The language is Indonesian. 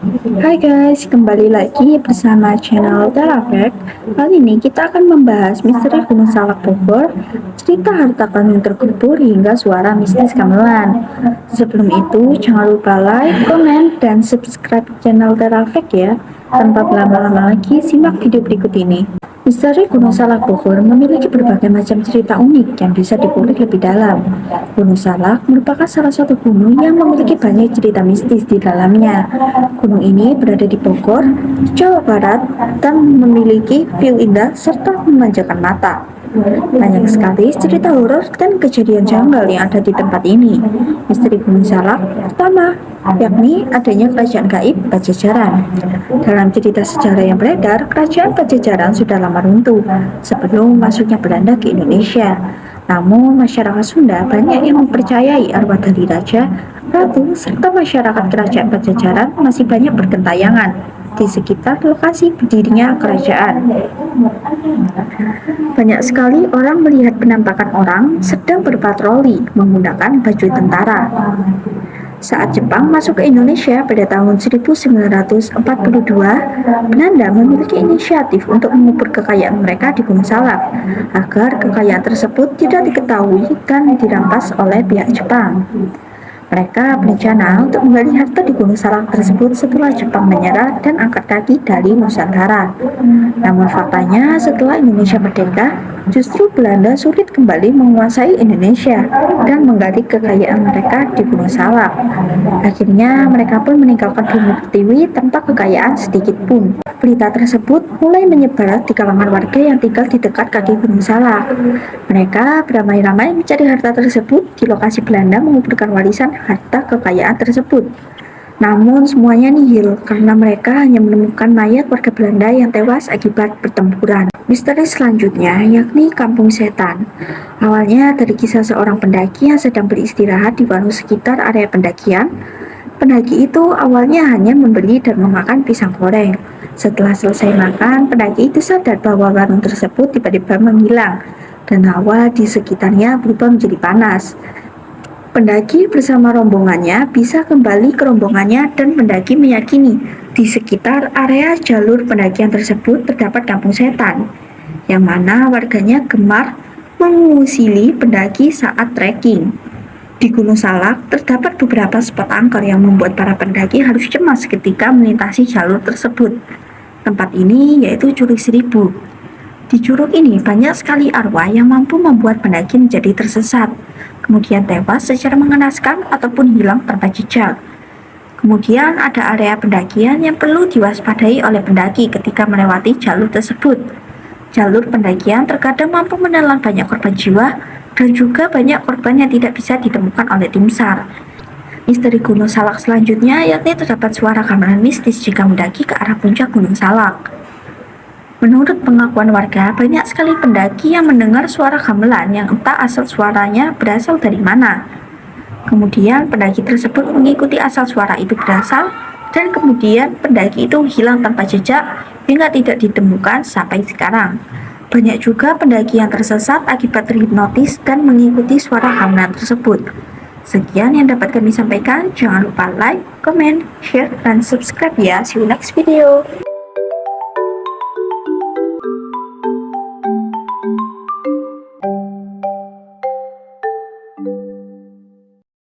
Hai guys, kembali lagi bersama channel Terafek. Kali ini kita akan membahas misteri Gunung Salak Bogor, cerita harta karun terkubur hingga suara mistis gamelan. Sebelum itu, jangan lupa like, komen, dan subscribe channel Terafek ya. Tanpa berlama-lama lagi, simak video berikut ini. Misteri Gunung Salak Bogor memiliki berbagai macam cerita unik yang bisa dikulik lebih dalam. Gunung Salak merupakan salah satu gunung yang memiliki banyak cerita mistis di dalamnya. Gunung ini berada di Bogor, Jawa Barat, dan memiliki view indah serta memanjakan mata. Banyak sekali cerita horor dan kejadian janggal yang ada di tempat ini. Misteri Gunung Salak pertama, yakni adanya kerajaan gaib Pajajaran. Dalam cerita sejarah yang beredar, kerajaan Pajajaran sudah lama runtuh sebelum masuknya Belanda ke Indonesia. Namun, masyarakat Sunda banyak yang mempercayai arwah dari raja, ratu, serta masyarakat kerajaan Pajajaran masih banyak bergentayangan di sekitar lokasi berdirinya kerajaan. Banyak sekali orang melihat penampakan orang sedang berpatroli menggunakan baju tentara. Saat Jepang masuk ke Indonesia pada tahun 1942, Belanda memiliki inisiatif untuk mengubur kekayaan mereka di Gunung Salak, agar kekayaan tersebut tidak diketahui dan dirampas oleh pihak Jepang. Mereka berencana untuk menggali harta di Gunung Salak tersebut setelah Jepang menyerah dan angkat kaki dari Nusantara. Namun faktanya setelah Indonesia merdeka, justru Belanda sulit kembali menguasai Indonesia dan menggali kekayaan mereka di Gunung Salak. Akhirnya mereka pun meninggalkan Bumi Pertiwi tanpa kekayaan sedikit pun. Berita tersebut mulai menyebar di kalangan warga yang tinggal di dekat kaki Gunung Salak. Mereka beramai-ramai mencari harta tersebut di lokasi Belanda menguburkan warisan harta kekayaan tersebut. Namun semuanya nihil karena mereka hanya menemukan mayat warga Belanda yang tewas akibat pertempuran. Misteri selanjutnya yakni Kampung Setan. Awalnya dari kisah seorang pendaki yang sedang beristirahat di warung sekitar area pendakian. Pendaki itu awalnya hanya membeli dan memakan pisang goreng. Setelah selesai makan, pendaki itu sadar bahwa warung tersebut tiba-tiba menghilang dan hawa di sekitarnya berubah menjadi panas. Pendaki bersama rombongannya bisa kembali ke rombongannya dan pendaki meyakini di sekitar area jalur pendakian tersebut terdapat kampung setan, yang mana warganya gemar mengusili pendaki saat trekking. Di Gunung Salak terdapat beberapa spot angker yang membuat para pendaki harus cemas ketika melintasi jalur tersebut. Tempat ini yaitu Curug Seribu. Di curug ini banyak sekali arwah yang mampu membuat pendaki menjadi tersesat, kemudian tewas secara mengenaskan ataupun hilang tanpa jejak. Kemudian ada area pendakian yang perlu diwaspadai oleh pendaki ketika melewati jalur tersebut. Jalur pendakian terkadang mampu menelan banyak korban jiwa dan juga banyak korban yang tidak bisa ditemukan oleh tim SAR. Misteri Gunung Salak selanjutnya yakni terdapat suara gamelan mistis jika mendaki ke arah puncak Gunung Salak. Menurut pengakuan warga, banyak sekali pendaki yang mendengar suara gamelan yang entah asal suaranya berasal dari mana. Kemudian pendaki tersebut mengikuti asal suara itu berasal, dan kemudian pendaki itu hilang tanpa jejak hingga tidak ditemukan sampai sekarang. Banyak juga pendaki yang tersesat akibat terhipnotis dan mengikuti suara gamelan tersebut. Sekian yang dapat kami sampaikan. Jangan lupa like, comment, share, dan subscribe ya. See you next video.